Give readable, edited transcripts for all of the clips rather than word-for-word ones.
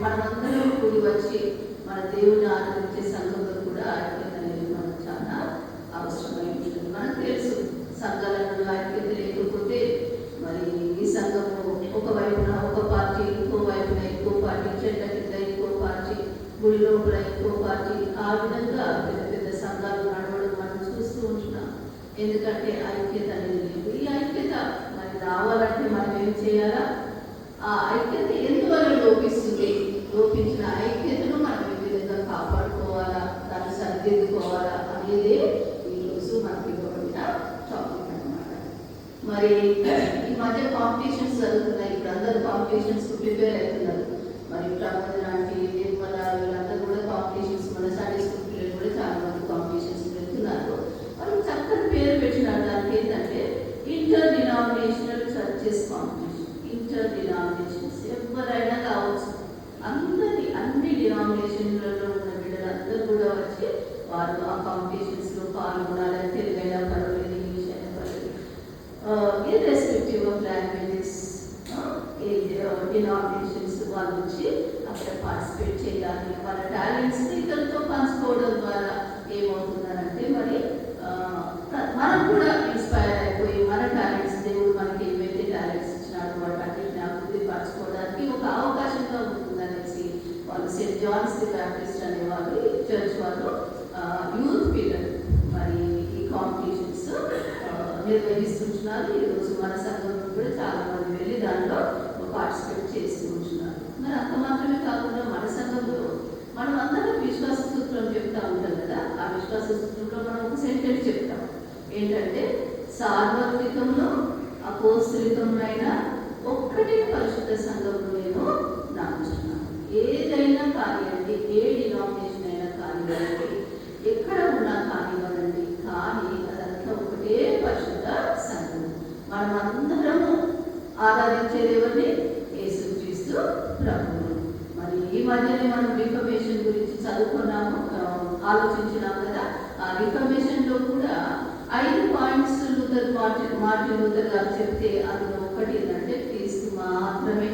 మనమందరం కూడి వచ్చి మన దేవుని ఆరాధించే సంఘంలో కూడా ఐక్యత అనేది మనకు చాలా అవసరమై ఉంటుంది. మనకు తెలుసు సంఘాలలో ఐక్యత లేకపోతే మరి ఈ సంఘము ఒకవైపున ఒక పార్టీ, ఇంకో వైపున ఇంకో పార్టీ, చెట్ల కింద ఇంకో పార్టీ, గుడి లోపల ఇంకో పార్టీ, ఆ విధంగా పెద్ద పెద్ద సంఘాలు నడవడం మనం చూస్తూ ఉంటున్నాం. ఎందుకంటే ఐక్యత అనేది లేదు. ఈ ఐక్యత మరి రావాలంటే మనం ఏం చేయాలా? ఆ ఐక్యత ఎందువల్ల లోపిస్తుంది? లోపించిన ఐక్యతను మనం ఏ విధంగా కాపాడుకోవాలా, దాన్ని సరిదిద్దుకోవాలా అనేదే ఈరోజు మనకి ఇవ్వబడిన టాపిక్ అన్నమాట. మరి ఈ మధ్య కాంపిటీషన్స్ జరుగుతున్నాయి. ఇప్పుడు అందరూ కాంపిటీషన్స్ ప్రిపేర్ అవుతున్నారు. మరి ప్రమోద్ లాంటి నిర్మల వీళ్ళందరూ కూడా కాంపిటీషన్స్, మన సండే స్కూల్ పిల్లలు కూడా చాలా మంది కాంపిటీషన్స్ వెళ్తున్నారు. వాళ్ళు చక్కని పేరు పెట్టినారు. దానికి ఏంటంటే inter denominational churches competition. Inter denominations ఎవరైనా కావచ్చు, అన్ని డినామినేషన్లలో ఉన్న బిడ్డలందరూ కూడా వచ్చి వాళ్ళు ఆ కాంపిటీషన్స్లో పాల్గొనాలి. తెలుగైనా పర్వాలేదు, ఇంగ్లీష్ అయినా పర్వాలేదు, ఇర్రెస్పెక్టివ్ ఆఫ్ లాంగ్వేజెస్, డినామినేషన్స్ వాళ్ళు వచ్చి అక్కడ పార్టిసిపేట్ చేయాలి. వాళ్ళ టాలెంట్స్ని ఇతరులతో పంచుకోవడం ద్వారా ఏమవుతుందనంటే మరి మనం కూడా ఇన్స్పైర్ అయిపోయి మన టాలెంట్స్, దేవుడు మనకి ఏవైతే టాలెంట్స్ ఇచ్చినాడో వాటన్నిటిని అభివృద్ధి పరచుకోవడానికి ఒక అవకాశంగా ఉంటుందనేసి వాళ్ళు సెయింట్ జాన్స్ ది బ్యాప్టిస్ట్ అనే వాళ్ళు చర్చ్ వాళ్ళు యూత్ పీరియడ్ మరి ఈ కాంపిటీషన్స్ నిర్వహిస్తుంటున్నారు. ఈరోజు మన సంఘంలో కూడా చాలా మంది వెళ్ళి దాంట్లో పార్టిసిపేట్ చేస్తూ ఉంటున్నారు. మరి అంత మాత్రమే కాకుండా మన సంఘంలో మనం అందరం విశ్వాస సూత్రం చెప్తా ఉంటాం కదా. ఆ విశ్వాస సూత్రంలో మనం ఒక సెంటెన్స్ చెప్తాం. ఏంటంటే సార్వత్రికంలో అపోస్తలికమైన ఒక్కటే పరిశుద్ధ సంఘంలో నేను నాటుతున్నాను. ఏదైనా కానివ్వండి, ఏ డినామినేషన్ అయినా కానివ్వండి, ఎక్కడ ఉన్నా కానివ్వండి, కానీ అదంతా ఒకటే పరిశుద్ధ సంఘం. మనం అందరము ఆరాధించేది ఎవరిని? యేసుక్రీస్తు ప్రభువును. మరి ఈ మధ్యనే మనం రిఫర్మేషన్ గురించి చదువుకున్నాము, ఆలోచించినాం కదా. ఆ రిఫర్మేషన్లో కూడా 5 పాయింట్స్ మార్టిన్ లూథర్ గారు చెప్తే అందులో ఒకటి ఏంటంటే క్రీస్తు మాత్రమే,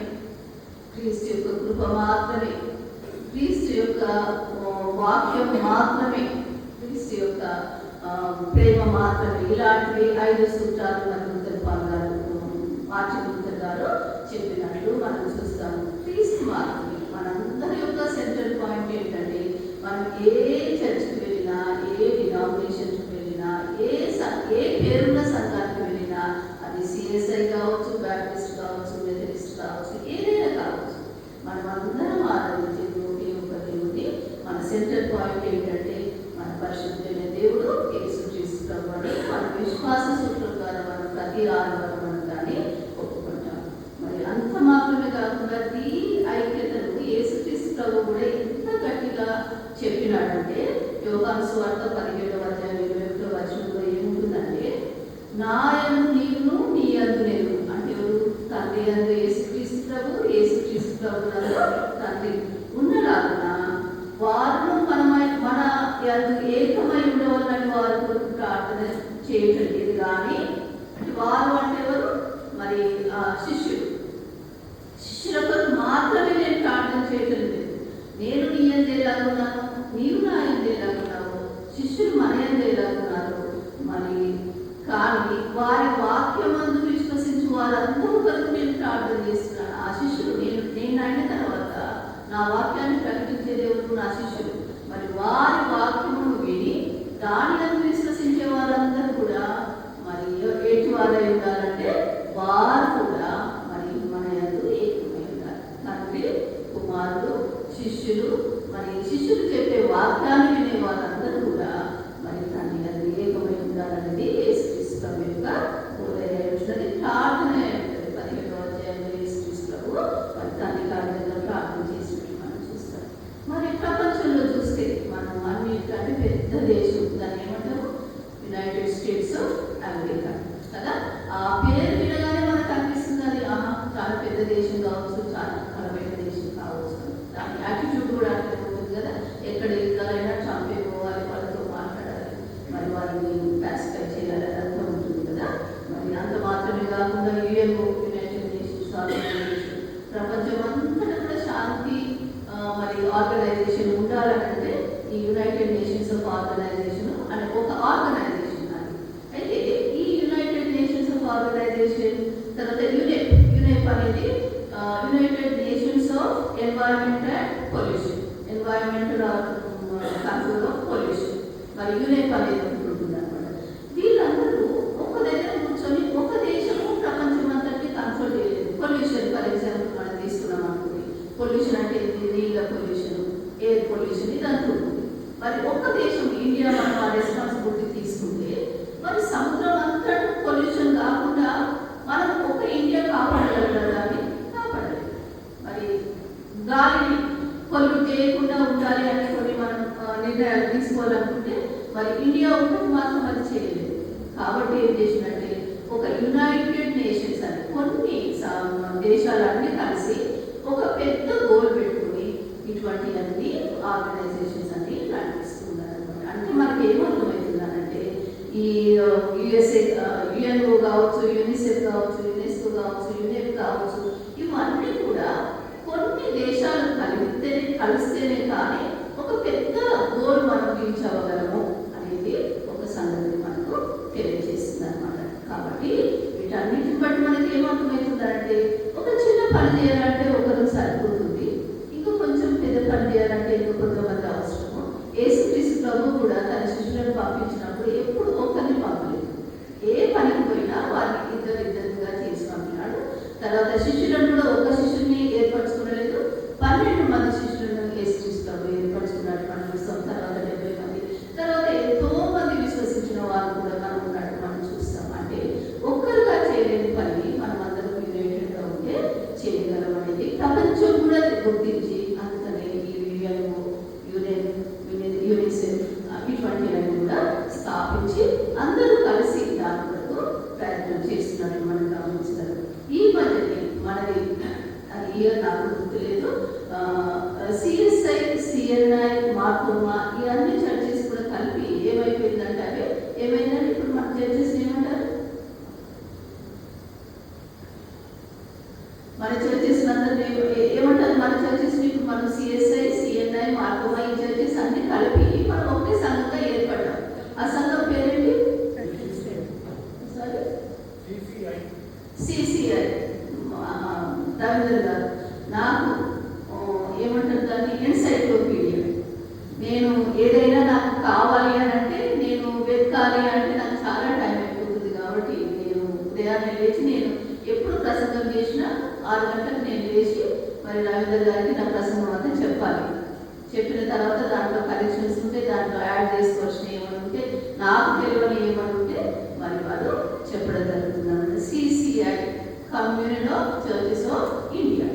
క్రీస్తు యొక్క కృప మాత్రమే, క్రీస్తు యొక్క వాక్యం మాత్రమే, క్రీస్తు యొక్క ప్రేమ మాత్రమే. ఇలాంటివి 5 సూత్రాలు మార్టిన్ లూథర్ గారు చెప్పినట్లు మనం చూస్తాము. క్రీస్తు మాత్రమే. మనందరి యొక్క సెంట్రల్ పాయింట్ ఏంటంటే మనం ఏ చర్చ్కి వెళ్ళినా, ఏ డినామినేషన్కి వెళ్ళినా, ఏ పేరున్న సంఘానికి వెళ్ళినా, అది సిఎస్ఐ కావచ్చు, బ్యాప్టిస్ట్ కావచ్చు, మెథడిస్ట్ కావచ్చు, ఏదైనా కావచ్చు, మనం అందరం ఆరాధించే ఒకే ఒక దేవుడి. మన సెంట్రల్ పాయింట్ ఏంటంటే మన పరిశుద్ధమైన దేవుడు యేసుక్రీస్తు ప్రభువు అని మన విశ్వాస సూత్రం ద్వారా మనం ప్రతి ఆదివారం మనం దాన్ని ఒప్పుకుంటాం. మరి అంత మాత్రమే కాకుండా ఈ ఐక్యతను యేసుక్రీస్తు ప్రభువు కూడా ఎంత గట్టిగా చెప్పినాడంటే యోహాను సువార్త 17:21 ఏముంటుందంటే, నా యందు నీవును, నీ యందు నేను, అంటే తండ్రి యందు యేసుక్రీస్తు ప్రభు, యేసుక్రీస్తు ప్రభు తండ్రి ఉన్నలాగున వారు మన యందు ఏకమై ఉండవాలని వారి కొరకు ప్రార్థన చేయటం లేదు. కానీ అంటే వారు అంటే ఎవరు? మరి శిష్యుల కొరకు మాత్రమే నేను ప్రార్థన చేయటం లేదు. నేను నీ యందు ఎలాగున్నాను, నీవు నా యందు ఎలాగున్నావు, శిష్యులు మన యందు ఎలాగున్నారు. మరి కానీ వారి వాక్యమందు విశ్వసించి వారందరూ కొరకు నేను ప్రార్థన చేస్తున్నాను. ఆ శిష్యులు నేను అయిన తర్వాత నా వాక్యాన్ని ప్రకటించే దేవుడు నా శిష్యులు. మరి వారి వాక్యమును విని దాని యందు విశ్వసించే వారందరూ కూడా మరి ఎటు వారై ఉండాలంటే వారు కూడా మరి మన యందు ఏకమై ఉండాలి. తండ్రి, కుమారుడు, శిష్యులు, మరి శిష్యులు చెప్పే వాక్యాన్ని వినే వారందరూ కూడా మరి తండ్రి యందు ఏకమై ఉండాలనేది యేసుక్రీస్తు ప్రభు యొక్క బోధనై ఉంటున్నది. ప్రార్థన ఉంటుంది. 17వ అధ్యాయంలో యేసుక్రీస్తు ప్రభు మరి తండ్రి కార్యంలో ప్రార్థన చేసినట్టు మనం చూస్తాం. మరి ప్రపంచంలో చూస్తే మనం అన్నిటికంటే పెద్ద దేశం, దాన్ని ఏమంటారు? యునైటెడ్ స్టేట్స్ ఆఫ్ అమెరికా కదా. ఆ పేరు వినగానే మనకు అనిపిస్తుంది అది చాలా పెద్ద దేశం కావచ్చు, చాలా బలమైన దేశం కావచ్చు. దాని యాటిట్యూడ్ కూడా అట్లా ఉంటుంది కదా. ఎక్కడ ఎక్కడైనా చంపేపోవాలి, వాళ్ళతో మాట్లాడాలి, మరి వాళ్ళని పాసిఫై చేయాలి, అదంతా ఉంటుంది కదా. మరి అంత మాత్రమే కాకుండా యుఎన్ఓ, యునైటెడ్ నేషన్స్ ఆర్గనైజేషన్ ప్రపంచం అంతటా కూడా శాంతి ఆర్గనైజేషన్ అనే ఒక ఆర్గనైజేషన్ అది. అయితే ఈ యునైటెడ్ నేషన్స్ ఆఫ్ ఆర్గనైజేషన్ తర్వాత యునెప్ అనేది United nations of environment and pollution, environmental control of pollution, మరి యునెప్ అనేది ఉంటుంది అనమాట. వీళ్ళందరూ ఒక దగ్గర కూర్చొని ఒక దేశము ప్రపంచం అంతటి కంట్రోల్ చేయలేదు. పొల్యూషన్ ఫర్ ఎగ్జాంపుల్ మనం తీసుకున్నాం అనుకోండి, పొల్యూషన్ అంటే నీళ్ళ పొల్యూషన్, ఎయిర్ పొల్యూషన్ ఇదంతా ఉంటుంది. మరి ఒక్క దేశం ఇండియా మనం ఆ రెస్పాన్సిబిలిటీ తీసుకుంటే మరి సముద్రం అంతటా పొల్యూషన్ కాకుండా మనం ఒక ఇండియా కాపాడగలగాలి, కాపాడలేదు. మరి గాలిని పొల్యూట్ చేయకుండా ఉండాలి అని కొన్ని మనం నిర్ణయాలు తీసుకోవాలనుకుంటే మరి ఇండియా ఒకటి మాత్రం అది చేయలేదు. కాబట్టి ఏం చేసినట్టే ఒక యునైటెడ్ నేషన్స్ అని కొన్ని దేశాలన్నీ కలిసి ఒక పెద్ద గోల్ పెట్టుకుని ఇటువంటి అన్ని ఆర్గనైజేషన్స్ అన్ని నడిపిస్తున్నారు అనమాట. అంటే మనకి ఏమర్థమవుతుందనంటే ఈ యుఎస్ఏ యుఎన్ఓ కావచ్చు, యూనిసెఫ్ కావచ్చు, యునెస్కో కావచ్చు, యునెప్ కావచ్చు, ఇవన్నీ కూడా కొన్ని దేశాలు కలిస్తేనే కానీ ఒక పెద్ద గోల్ మనం రీచ్ అవ్వగలము అనేది ఒక సంగతి మనకు తెలియజేస్తుంది అనమాట. కాబట్టి వీటన్నిటిని బట్టి మనకి ఏమర్థమవుతుందంటే ఒక చిన్న పని చేయాలంటే ఒకరు సరిపోతుంది, ఇంకా కొంచెం పెద్ద పని చేయాలంటే ఇంకా కొంతమంది అవసరము. యేసుక్రీస్తు ప్రభు కూడా తన శిష్యులను పంపించినప్పుడు ఎప్పుడు ఒకరిని పంపలేదు. ఏ పనికి పోయినా వారిని ఇద్దరుగా చేసి పంపినాడు. తర్వాత శిష్యులను కూడా ఒక శిష్యుని ఏర్పరచుకోలేదు, 12 మంది శిష్యులను యేసుక్రీస్తు ప్రభు ఏర్పరచుకున్నాడు మనం చూస్తాం. తర్వాత 70 మంది, తర్వాత ఎంతో మంది విశ్వసించిన వారు కూడా మనం ఉన్నట్టు మనం చూస్తాం. అంటే ఒక్కరుగా చేయలేని పని మనం అందరం యునైటెడ్గా ఉంటే చేయగలం అనేది ప్రపంచం కూడా గుర్తించి అందుకనే ఈ యుఎన్ఓ, యూనిసెఫ్ ఇటువంటివన్నీ కూడా స్థాపించి అందరూ కలిసి దాని కొరకు ప్రయత్నం చేస్తున్నట్టు మనం గమనించగలం. ఈ మధ్యనే మనది అది ఇయర్ నాకు గుర్తులేదు, సిఎస్ఐ, సిఎన్ఐ, మార్కోమా ఇవన్నీ చర్చెస్ కూడా కలిపి ఏమైపోయిందంటే అవి ఏమైందంటే ఇప్పుడు మన చర్చెస్ ఏమంటారు, మన చర్చెస్ అందరినీ ఏమంటారు, మన చర్చెస్ ఇప్పుడు మనం సిఎస్ఐ, సిఎన్ఐ, మార్కోమా ఈ చర్చెస్ అన్ని కలిపి మనం ఒకే సంఘంగా ఏర్పడ్డాం. ఆ సంఘం పేరేంటి? సిసిఐ. రవీంద్ర గారు నాకు ఏమంటారు దాన్ని ఎన్సైక్లోపీడియా. నేను ఏదైనా నాకు కావాలి అని అంటే నేను వెతకాలి అంటే నాకు చాలా టైం అయిపోతుంది. కాబట్టి నేను ఉదయాన్నే లేచి నేను ఎప్పుడు ప్రసంగం చేసినా 6 గంటలకు నేను లేచి మరి రవీంద్ర గారికి నా ప్రసంగం అంతా చెప్పాలి. చెప్పిన తర్వాత దాంట్లో కరెక్షన్స్ ఉంటే దాంట్లో యాడ్ చేసుకోవాల్సిన ఏమని ఉంటే నాకు తెలియని ఏమని ఉంటే మరి వాళ్ళు చెప్పడం జరుగుతుంది అన్నమాట. CCI, community of churches of India.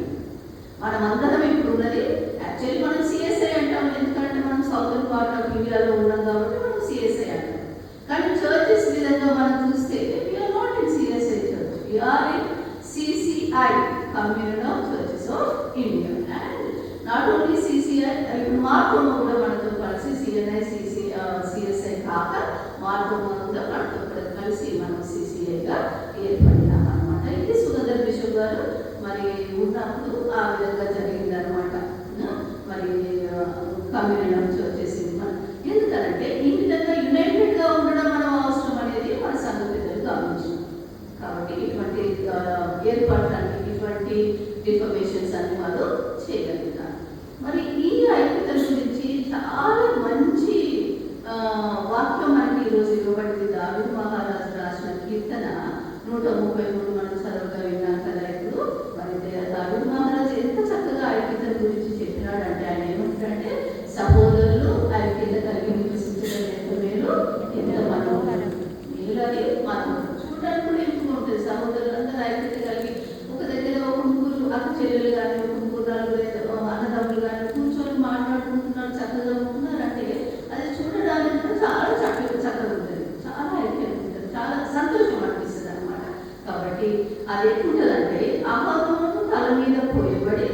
మనం అందరం ఇప్పుడు ఉన్నది యాక్చువల్లీ మనం సిఎస్ఐ అంటాం, ఎందుకంటే మనం సౌదర్న్ పార్ట్ ఆఫ్ ఇండియాలో ఉన్నాం కాబట్టి మనం సిఎస్ఐ అంటాం. కానీ చర్చెస్ విధంగా మనం చూస్తే we are not in CSI church, we are in CCI, community of churches of India. And not only CCI, ఇప్పుడు మార్కోమా కూడా మనతో కలిసి సిఎన్ఐ, సిఎస్ఐ కాక మార్కోమా కూడా మనతో కలిసి మనం సిసిఐగా ఏర్పడినాం అనమాట. ఇది సుగంధర్ బిషప్ గారు మరి ఉన్నప్పుడు ఆ విధంగా జరిగింది అనమాట. మరి కమ్యూనిటీ ఆఫ్ చర్చెస్ ఎందుకంటే ఈ విధంగా యునైటెడ్గా ఉండడం మనం అవసరం అనేది మన సంఘ పెద్దలు గమనించాం. కాబట్టి ఇటువంటి ఏర్పాట్లన్నీ, ఇటువంటి రిఫర్మేషన్స్ అన్ని వాళ్ళు చేయగలుగుతారు. మరి ఈ ఐక్యత గురించి చాలా మంచి వాక్యం మనకి ఈరోజు ఇవ్వబడింది. దావీదు మహారాజు రాసిన కీర్తన 133 మనం చదవగా విన్నాం కదా. ఇప్పుడు మరి దావీదు మహారాజు ఎంత చక్కగా ఐక్యత గురించి చెప్పినాడంటే ఆయన ఏమంటాడంటే సహోదరులు ఐక్యత కలిగి నివసించడం ఎంత మేలు, ఎంత మనోహరం. మేలని మనం చూడడానికి కూడా ఎక్కువ ఉంటుంది. సహోదరులు అందరూ ఐక్యత కలిగి ఒక దగ్గర ఒక ముగ్గురు అక్క చెల్లెలు కానీ ఒక ముగ్గురు నలుగురు అన్నదమ్ములు కానీ కూర్చొని మాట్లాడుకుంటున్నారు, చక్కగా ఉంటున్నారంటే అది చూడడానికి కూడా చాలా చక్కగా ఉంటుంది, చాలా ఐక్యత ఉంటుంది, చాలా సంతోషం అనిపిస్తుంది అనమాట. కాబట్టి అది ఎట్లుంటుందంటే అహరోను తల మీద పోయబడి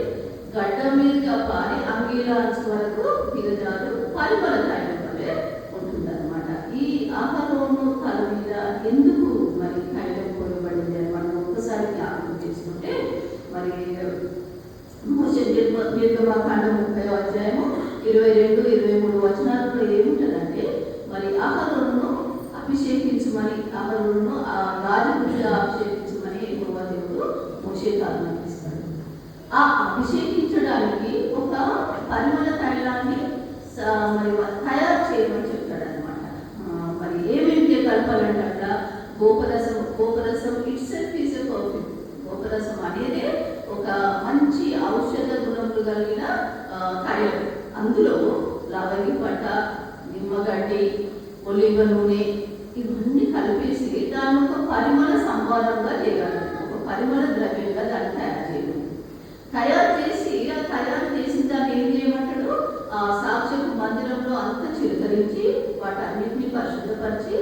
గడ్డ మీదుగా పారి అంగీల అంచు వరకు దిగజారు పరిమళ తైలం వలె ఉంటుందన్నమాట. ఈ అహరోను తల మీద ఎందుకు మరి తైలం పోయబడింది అని మనం ఒక్కసారి జ్ఞాపకం చేసుకుంటే మరి మోషే నిర్గమకాండం 30వ అధ్యాయము 22-23 వచనాలలో ఏముంటుందంటే మరి అహరోనును అభిషేకించమని, అహరోనును ఆ రాజగుడిగా అభిషేకించమని యెహోవా దేవుడు మోషేకు ఆజ్ఞాపిస్తాడు. ఆ అభిషేకించడానికి ఒక పరిమళ తైలాన్ని మరి తయారు చేయమని చెప్తాడు అనమాట. మరి ఏమేమి కలపాలంటే అక్కడ గోపరసం it's self is a perfume. గోపరసం అనేది ఒక మంచి ఔషధ గుణములు కలిగిన తైలం. అందులో లవంగి పట్ట, నిమ్మగడ్డి, ఒలివ నూనె ఇవన్నీ కలిపేసి దాన్ని ఒక పరిమళ సంభారంగా చేయాలి. ఒక పరిమళ ద్రవ్యంగా దాన్ని తయారు చేసి తయారు చేసిన దాన్ని ఏం చేయమంటాడు, ఆ సాక్ష్యపు మందిరంలో అంతా చిలకరించి వాటన్నిటిని పరిశుద్ధపరిచి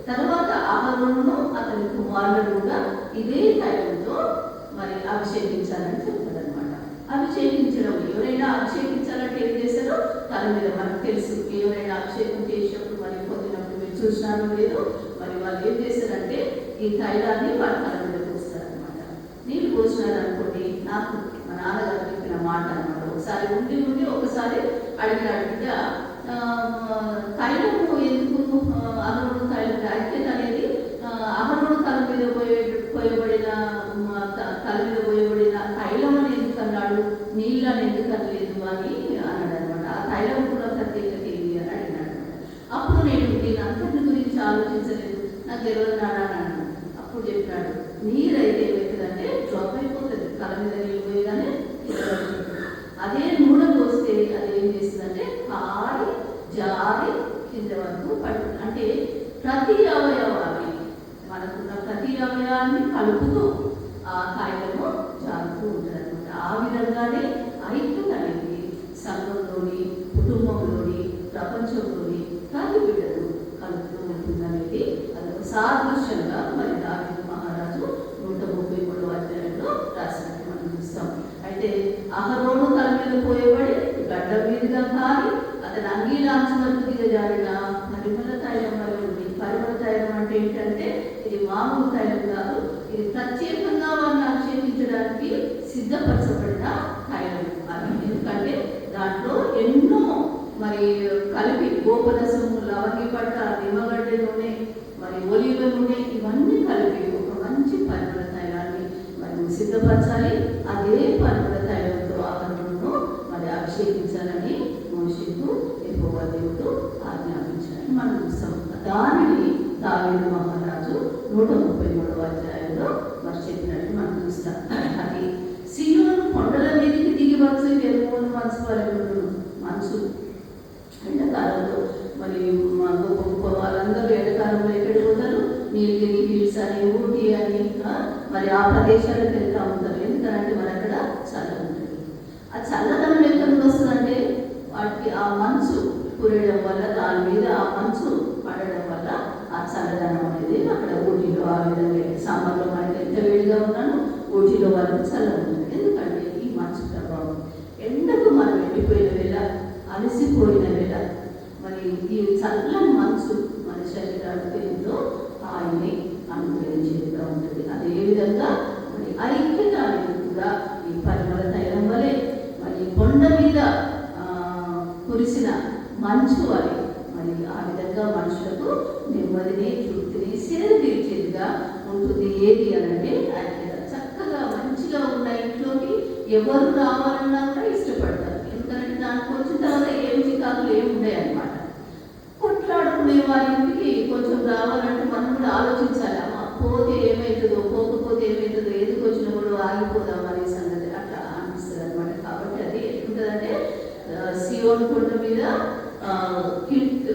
తర్వాత అహరోనును అతని కుమారులను కూడా ఇదే తైలంతో మరి అభిషేకించాలని చెప్తాడు అనమాట. అభిషేకించడం, ఎవరైనా అభిషేకించాలంటే ఏం చేస్తారో తన మీద మనకు తెలుసు. ఎవరైనా అభిషేకం చేసినప్పుడు మరి పొందినప్పుడు మీరు చూసినారో లేదు, మరి వాళ్ళు ఏం చేస్తారంటే ఈ తైలాన్ని వాళ్ళ తల మీద పోస్తారనమాట. నీళ్ళు పోసినారు అనుకోండి, నాకు మా నాన్నగారు చెప్పిన మాట అనమాట. ఒకసారి ఉండి ఒకసారి అడిగినాడు, బిడ్డ తైలము ఎందుకు అహరోను తైలం ఐక్యత అనేది అహరోను తల మీద పోయబడిన తైలం అని ఎందుకు అన్నాడు, నీళ్ళని ఎందుకు అనలేదు అని అన్నాడు అనమాట. ఆ తైలం కూడా ప్రత్యేకత ఏంటి అని అడిగినాడు. అప్పుడు నేను అంతటి గురించి ఆలోచించలేదు, నాకు తెలియదు నాన్న అన్నాడు. అప్పుడు చెప్పినాడు, నీరైతే ఏమవుతుందంటే డ్రాప్ అయిపోతుంది, తల మీద నీళ్ళు పోయగానే అదే నూనె పోస్తే అది ఏం చేస్తుందంటే కారి జారి కింద వరకు పడుతుంది. అంటే ప్రతి అవయవాన్ని, మనకున్న ప్రతి అవయవాన్ని కలుపుతూ ఆ తైలము జారుతూ ఉంటుంది అనమాట. ఆ విధంగానే ఐక్యత అనేది సంఘంలోని, కుటుంబంలోని, ప్రపంచంలోని ప్రతి బిడ్డలు కలుపుతూ ఉంటుంది అనేది అదొక సాదృశ్యంగా మరి దావీదు మహారాజు 133వ అధ్యాయంలో రాసినట్టు మనం చూస్తాం. అయితే అహరోను తల మీద పోయబడి గడ్డ మీదుగా కారి అతని అంగీలాంచి వరకు దిగజారిన పరిమళ తైలం వల్ల ఉంది. పరిమళ తైలం అంటే ఏంటంటే ఇది మామూలు తైలం కాదు, ఇది ప్రత్యేకంగా వారిని అభిషేకించడానికి సిద్ధపరచబడిన తైలం. అది ఎందుకంటే దాంట్లో ఎన్నో మరి కలిపి గోపరసము, లవంగి పట్ట, నిమ్మగడ్డ నూనె, మరి ఒలివ నూనె ఇవన్నీ కలిపి ఒక మంచి పరిమళ తైలాన్ని మరి సిద్ధపరచాలి. అదే పరిమళ తైలంతో అహరోనును మరి అభిషేకించాలని మోషేకు యెహోవా దేవుడు ఆజ్ఞాపించాలని మనం చూస్తాం. దానిని దావీదు మహారాజు 133వ అధ్యాయంలో మరి చెప్పినట్టు మనం చూస్తాం. అది సీయోను కొండల మీదకి దిగి వచ్చి హెర్మోను మనసు వరకు మనసు ఎండాకాలంలో మరి మా గొప్ప గొప్ప వాళ్ళందరూ ఎండాకాలంలో ఎక్కడికి పోతారు, నీలగిరి హిల్స్ అని, ఊటీ అని మరి ఆ ప్రదేశాలకు వెళ్తూ ఉంటారు. ఎందుకంటే మరి అక్కడ చల్లగా ఉంటుంది. ఆ చల్లదనం ఎక్కడి నుండి వస్తుందంటే వాటికి ఆ మంచు కురయడం వల్ల, దాని మీద ఆ మంచు పడడం వల్ల ఆ చల్లదనం అనేది అక్కడ ఊటీలో ఆ విధంగా సమ్మర్లో మనకి ఎంత వేడిగా ఉన్నాను, ఊటీలో వాళ్ళకి చల్లగా ఉంటుంది. ఎందుకంటే ఈ మంచు ప్రభావం ఎండకు మనం ఎండిపోయిన వేళ, అలసిపోయిన వేళ మరి ఈ చల్లని మనసు మన శరీరానికి ఎంతో హాయిని అనుగ్రహించేదిగా ఉంటుంది. అదేవిధంగా మరి ఐక్యత అనేది కూడా ఈ పరిమళ తైలం వలె మరి కొండ మీద కురిసిన మంచు వలె మరి ఆ విధంగా మనుషులకు నెమ్మదిని, తృప్తిని, సేద తీర్చేదిగా ఉంటుంది. ఏది అనంటే ఐక్యత. చక్కగా మంచిగా ఉన్న ఇంట్లోకి ఎవరు రావాలన్నా కూడా ఇష్టపడతారు. ఎందుకంటే దానికి వచ్చిన తర్వాత ఏం చికాకులు ఏమి ఉంటాయి అన్నమాట. కొట్లాడుకునే వారింటికి కొంచెం రావాలంటే మనం కూడా ఆలోచించాలి, అమ్మ పోతే ఏమవుతుందో, పోకపోతే ఏమవుతుందో, ఎందుకు వచ్చినప్పుడు ఆగిపోదాం అనే సంగతి అట్లా అనిపిస్తుంది అనమాట. కాబట్టి అది ఎట్లుంటుందంటే సీయోను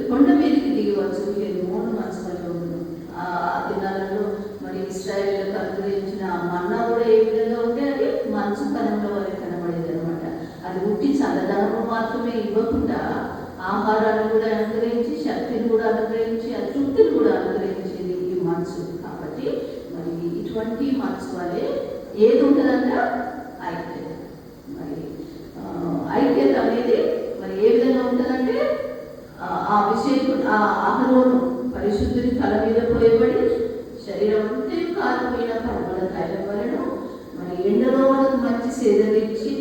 కొండ మీదకి దిగవచ్చు హెర్మోను మనసు వల్ల ఉండదు. ఆ దినాలలో మరి ఇశ్రాయేలులకు అనుగ్రహించిన మన్నా కూడా ఏ విధంగా ఉంటే అది మంచు కనంలో వారికి కనబడేది అనమాట. అది ఉట్టి చల్లదనము మాత్రమే ఇవ్వకుండా ఆహారాన్ని కూడా అనుగ్రహించి, శక్తిని కూడా అనుగ్రహించి, తృప్తిని కూడా అనుగ్రహించేది ఈ మనసు. కాబట్టి మరి ఇటువంటి మనసు వల్లే ఏది ఉంటుందంట ఐక్యత. మరి ఐక్యత అనేది మరి ఏ విధంగా ఉంటుందంటే ఆ అభిషేకుడు, ఆ అహరోను పరిశుద్ధుని తల మీద పోయబడి శరీరం ఉంటే కాలిపోయిన పరిమళ తైలం వలన మరి ఎండలో మనకు మంచి సేదనిచ్చి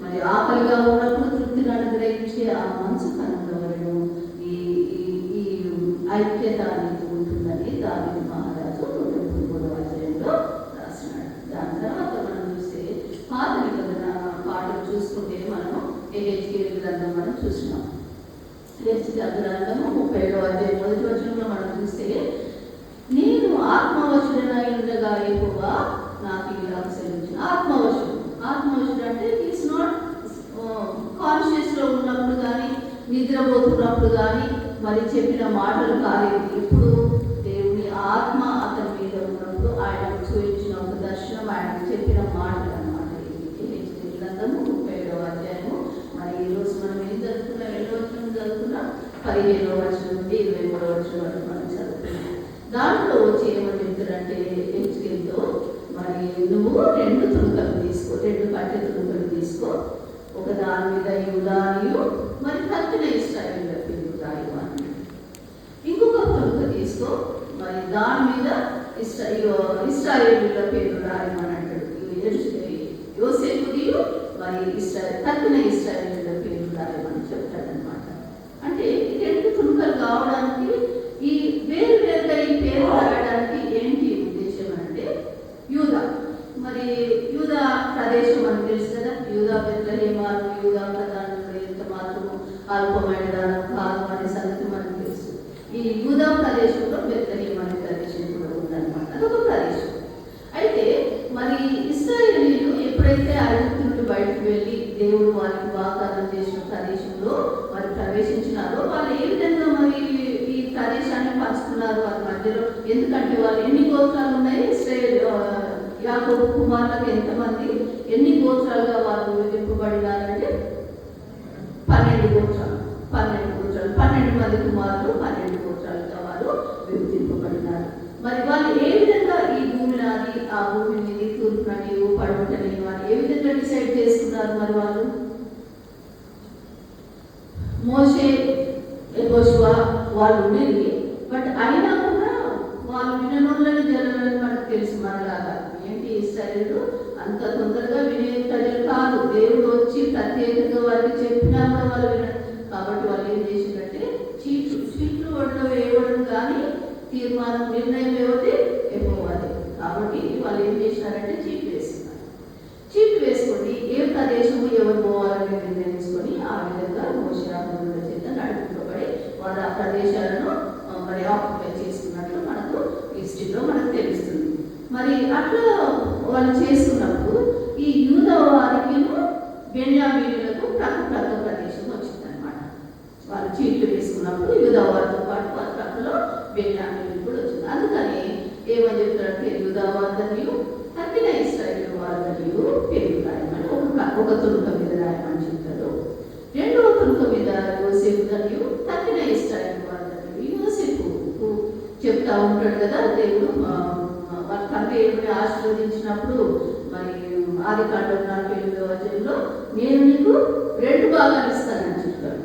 మరి ఆకలిగా ఉన్నప్పుడు తృప్తిని అనుగ్రహించే ఆ మనసు కనుక వలన ఈ ఐక్యత అనేది ఉంటుందని దావీదు మహారాజు 103వ అధ్యాయంలో రాసినాడు. దాని తర్వాత మనం చూస్తే పాత నిబంధన పాటలు చూసుకుంటే మనం ఎహెజ్కేలు గ్రంథం మనం చూసినాం. ఎహెజ్కేలు గ్రంథము 37వ అధ్యాయం 1వ వచనంలో మనం చూస్తే, నేను ఆత్మవశుడనై ఉండగా యెహోవా నాకు ఇలా సెలవించిన. ఆత్మవశుడు అంటే ఈస్ నాట్ కాన్షియస్ లో ఉన్నప్పుడు కానీ, నిద్రపోతున్నప్పుడు కానీ మరి చెప్పిన మాటలు కాలేదు. ఇప్పుడు దేవుని ఆత్మ అతని మీద ఉన్నప్పుడు ఆయనకు చూపించిన ఒక దర్శనం, ఆయనకు చెప్పిన మాటలు అన్నమాట. ఇది గ్రంథము 37వ అధ్యాయము. మరి ఈరోజు మనం ఏం చదువుకున్నాం? 7వ వచనం చదువుకున్నాం, 15వ వచనం నుండి 23వ వచనం వరకు మనం చదువుకున్నాం. దాంట్లో వచ్చి ఏమని చెప్తారంటే హెచ్కేల్తో, మరి నువ్వు 2 తుణుకలు తీసుకో, 2 కట్టె తుణుకలు తీసుకో, ఒక దాని మీద యూదానియు మరి తక్కిన ఇశ్రాయేలుల పేరు రాయు అని. ఇంకొక తుణుక తీసుకో, మరి దాని మీద ఇశ్రాయేలుల పేరు రాయమని అంటాడు. యోసేపుదియు మరి తక్కిన ఇశ్రాయేలుల పేరు రాయమని చెప్తాడనమాట. అంటే 2 తుణుకలు కావడానికి, ఈ వేరువేరుగా ఈ పేరు రాయడానికి ఏంటి ఉద్దేశం అంటే, యూదా మరి యూదా ప్రదేశం అని తెలుసు కదా. యూదా బెత్లెహేమాను, యూదా ప్రధానులు ఎంత మాత్రము అల్పమైన దానం కాదు అనే సంగతి మనకు తెలుసు. ఈ యూదా ప్రదేశంలో బెత్లెహేం అనే ప్రదేశం కూడా ఉందన్నమాట. అదొక ప్రదేశం. అయితే మరి ఇశ్రాయేలీయులు ఎప్పుడైతే ఐగుప్తు నుండి బయటకు వెళ్ళి దేవుడు వారికి వాగ్దానం చేసిన ప్రదేశంలో మరి ప్రవేశించినారో, వాళ్ళు ఏ విధంగా మరి ఈ ప్రదేశాన్ని పంచుకున్నారు వారి మధ్యలో? ఎందుకంటే వాళ్ళు ఎన్ని గోత్రాలు ఉన్నాయి? యాకోబు కుమారులకు ఎంతమంది, ఎన్ని గోత్రాలుగా వాళ్ళు విభజింపబడినారంటే 12 గోత్రాలు. 12 మంది కుమారులు 12 గోత్రాలుగా వారు విభజింపబడినారు. మరి వాళ్ళు ఏ విధంగా ఈ భూమి నాది, ఆ భూమి మీద తూర్పున నీవు పడమట నీవు అని ఏ విధంగా డిసైడ్ చేసుకున్నారు? మరి వాళ్ళు మోషే, యెహోషువ వాళ్ళు ఉండేది. బట్ అయినా కూడా వాళ్ళు విననోళ్ళని జనాలని మనకు తెలుసు. మనలాగా ఏంటి, ఇశ్రాయేలు అంత తొందరగా వినే ప్రజలు కాదు. దేవుడు వచ్చి ప్రత్యేకంగా వారికి చెప్పినా కూడా వాళ్ళు వినరు. కాబట్టి వాళ్ళు ఏం చేసిందంటే చీట్లు ఒడ్లో వేయడం కానీ నిర్ణయం ఏమిటి? యెహోవాది. కాబట్టి వాళ్ళు ఏం చేసినారంటే చీట్లు వేసుకున్నారు. చీట్లు వేసుకొని ఏ ప్రదేశము ఎవరు పోవాలని నిర్ణయించుకొని ఆ విధంగా మోషే అహరోనుల చేత నడిపింపబడి వారు ఆ ప్రదేశాలను మరి ఆక్యుపై చేసుకున్నట్లు మనకు హిస్టరీలో మనకు తెలుస్తుంది. మరి అట్లా వాళ్ళు చేసుకున్నప్పుడు ఈ యూదా వారికి బెన్యామీనులకు ప్రక్క ప్రదేశం వచ్చిందనమాట. వాళ్ళు చీట్లు వేసుకున్నప్పుడు యూదా వారితో పాటు వారి ప్రక్కలో బెన్యామీనులు కూడా వచ్చింది. అందుకని ఏమని చెప్తారంటే, యూదా వారిని తక్కిన ఇశ్రాయేలు వారిని పేరు రాయమని ఒక తుణుక మీద రాయమని చెప్తారు. 2వ తుణుక మీద యోసేపు మరియు తక్కిన ఇశ్రాయేలు వారిని యోసేపు చెప్తా ఉంటాడు కదా. దేవుడు వారి తండ్రి ఏమని ఆశీర్వదించినప్పుడు మరి ఆదికాండం 48వ అధ్యాయంలో నేను నీకు 2 భాగాలు ఇస్తానని చెప్తాడు.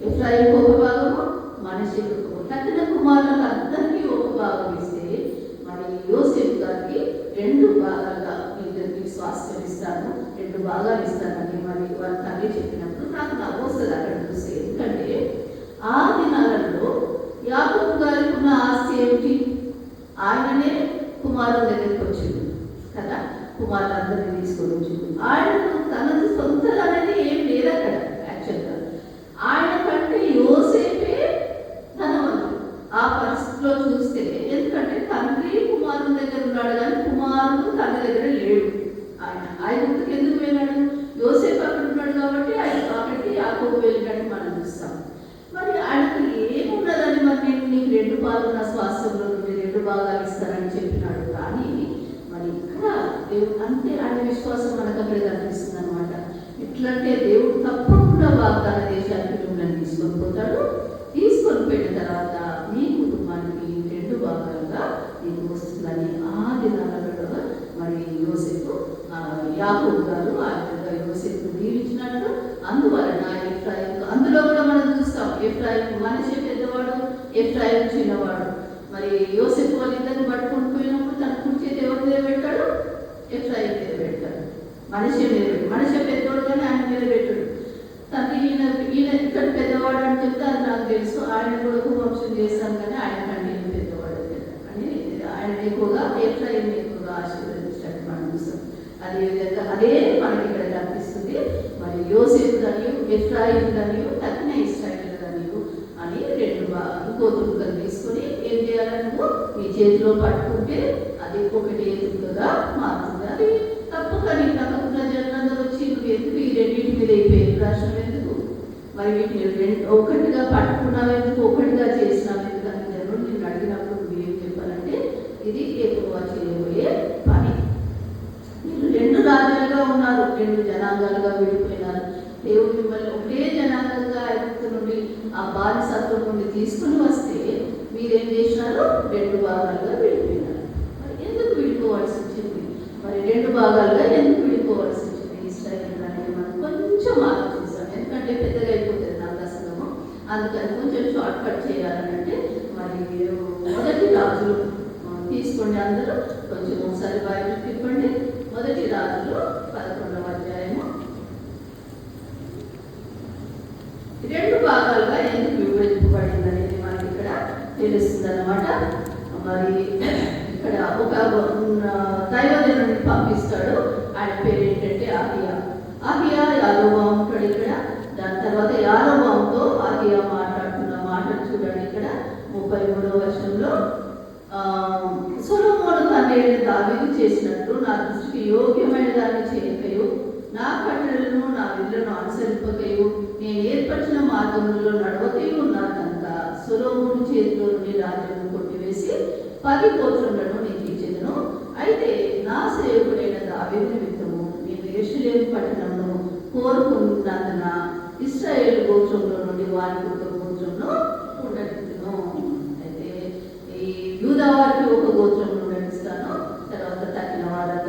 ఎఫ్రాయిముకు ఒక భాగము, మనష్షేకు ఒక భాగం. తక్కిన కుమారులకు అందరికీ ఒక భాగం ఇస్తే మరి యోసేపు గారికి 2 భాగాలుగా ఇద్దరికి స్వాస్థ్యం ఇస్తాను, 2 భాగాలు ఇస్తానని మరి వారి తండ్రి చెప్పినప్పుడు నాకు నవ్వు వస్తుంది అక్కడ చూస్తే. ఎందుకంటే ఆ దినాలలో యాకోబు గారికి ఉన్న ఆస్తి ఏమిటి? ఆయననే కుమారుల దగ్గరికి వచ్చింది కదా, కుమారులందరినీ తీసుకొని వచ్చింది. ఆయనకు తనది సొంతది అనేది ఏం లేదు అక్కడ. యాక్చువల్గా ఆయన కంటే యోసేపే ధనవంతుడు ఆ పరిస్థితిలో చూస్తే. ఎందుకంటే తండ్రి కుమారుల దగ్గర ఉన్నాడు కానీ కుమారుడు తండ్రి దగ్గర లేడు. ఆయన ఐగుప్తుకి ఎందుకు వెళ్ళాడు? యోసేపు అక్కడ ఉన్నాడు కాబట్టి అక్కడికి యాకోబు వెళ్ళినట్టు మనం చూస్తాం. మరి ఆయనకు ఏమున్నదని మరి నేను నీకు 2 భాగాలు నా స్వాస్థ్యంలో నుండి 2 భాగాలు ఇస్తానని చెప్పినాడు. కానీ మరి ఇక్కడ దేవుడు అంటే ఆయన విశ్వాసం మనకు అక్కడ కనిపిస్తుంది అనమాట. ఎట్లంటే దేవుడు తప్పకుండా వాగ్దాన దేశానికి మిమ్మల్ని తీసుకొని పోతాడు. తీసుకొని పెట్టిన తర్వాత మీ కుటుంబానికి 2 భాగాలుగా నీకు వస్తుందని ఆ దినాలలో మరి యోసేపు యాకోబు గారు ఆ విధంగా యోసేపు దీవించినట్టు. అందువలన ఎఫ్రాయిము అందులో కూడా మనం చూస్తాం. ఎఫ్రాయిము మనష్షే పెద్దవాడు, ఎఫ్రాయిము చిన్నవాడు. మరి యోసేపు వాళ్ళిద్దరిని పట్టుకొని పోయినప్పుడు తన కుడి చేతి ఎవరి మీద పెట్టాడు? ఎఫ్రాయిము మీద పెట్టాడు. మనష్షే మీద పెట్టాడు. మనష్షే పెద్దవాడు కానీ ఆయన మీద పెట్టాడు. తండ్రి ఈయన ఇక్కడ పెద్దవాడు అని చెప్తే అది నాకు తెలుసు. ఆయన కూడా వంశం వేశాం కానీ ఆయన కంటే పెద్దవాడు అని ఆయన ఎక్కువగా ఎఫ్రాయిం ఎక్కువగా ఆశీర్వదించినట్టు మనం చూస్తాం. అదేవిధంగా అదే మనకి ఇక్కడ కనిపిస్తుంది. మరి యోసేపు మరియు ఎఫ్రాయిం మరియు తక్కిన ఇశ్రాయేలు మరియు అని రెండు గోత్రులుగా తీసుకొని ఏం చేయాలని నువ్వు నీ చేతిలో పట్టుకుంటే అది ఒకటి ఎదుగుగా మారుతుంది. అది తప్పకని తప్పకుండా జనందరూ వచ్చి నువ్వు ఎందుకు ఈ రెండింటి మీద అయిపోయింది ప్రశ్న ఎందుకు, మరి వీటిని ఒకటిగా పట్టుకున్నావు ఎందుకు, ఒకటిగా చేసినావు ఎందుకు అని జనులు నేను అడిగినప్పుడు నువ్వు ఏం చెప్పాలంటే ఇది ఎక్కువ చేయబోయే పని. మీరు రెండు రాజ్యాలుగా ఉన్నారు, రెండు జనాంగాలుగా విడిపోయినారు. దేవుడు మిమ్మల్ని ఒకటే జనాంగంగా ఐగుప్తు నుండి ఆ బానిసత్వం నుండి తీసుకుని వస్తే మీరేం చేసినారు, రెండు భాగాలుగా విడిపోయినారు. మరి ఎందుకు విడిపోవాల్సి వచ్చింది, మరి రెండు భాగాలుగా ఎందుకు విడిపోవాల్సి వచ్చింది ఇశ్రాయేలు అనేది మనం కొంచెం ఆలోచిస్తాం. ఎందుకంటే పెద్దగా అయిపోతుంది నా ప్రసంగము, అందుకని కొంచెం షార్ట్ కట్ చేయాలంటే మరి మొదటి రాజులు తీసుకోండి, అందరూ కొంచెం ఒకసారి బయట తిప్పండి. మొదటి రాజులు 11వ అధ్యాయము. రెండు భాగాలుగా ఎందుకు విభజింపబడింది అనేది మనకి ఇక్కడ తెలుస్తుంది అన్నమాట. మరి ఇక్కడ ఒక దైవజనుడిని పంపిస్తాడు, ఆయన పేరు ఏంటంటే ఆహియా యారోబాము ఉంటాడు ఇక్కడ. దాని తర్వాత యారోబాముతో ఆహియా మాట్లాడుతున్న మాటలు చూడండి ఇక్కడ 33వ వచనంలో. సొలొమోను తండ్రి దావీదు చేసినట్లు నా దృష్టికి యోగ్యమైన దాన్ని చేయకయు, నా కట్టడలను నా విధులను అనుసరింపకయు, నేను ఏర్పరిచిన మార్గంలో నడవకయు ఉన్నారు కనుక సొలొమోను చేతిలో నుండి రాజ్యం కొట్టివేసి 10 గోత్రములను నేను ఇచ్చేదను. అయితే నా సేవకుడైన దావీదు నిమిత్తము నేను యెరూషలేము పట్టణంలో కోరుకున్నందున ఇశ్రాయేలు గోత్రంలో నుండి వారికి ఒక గోత్రంలో ఉండనిచ్చును. అయితే ఈ యూదా వారికి ఒక గోత్రంలో నడిస్తాను, తర్వాత తక్కిన వాళ్ళకి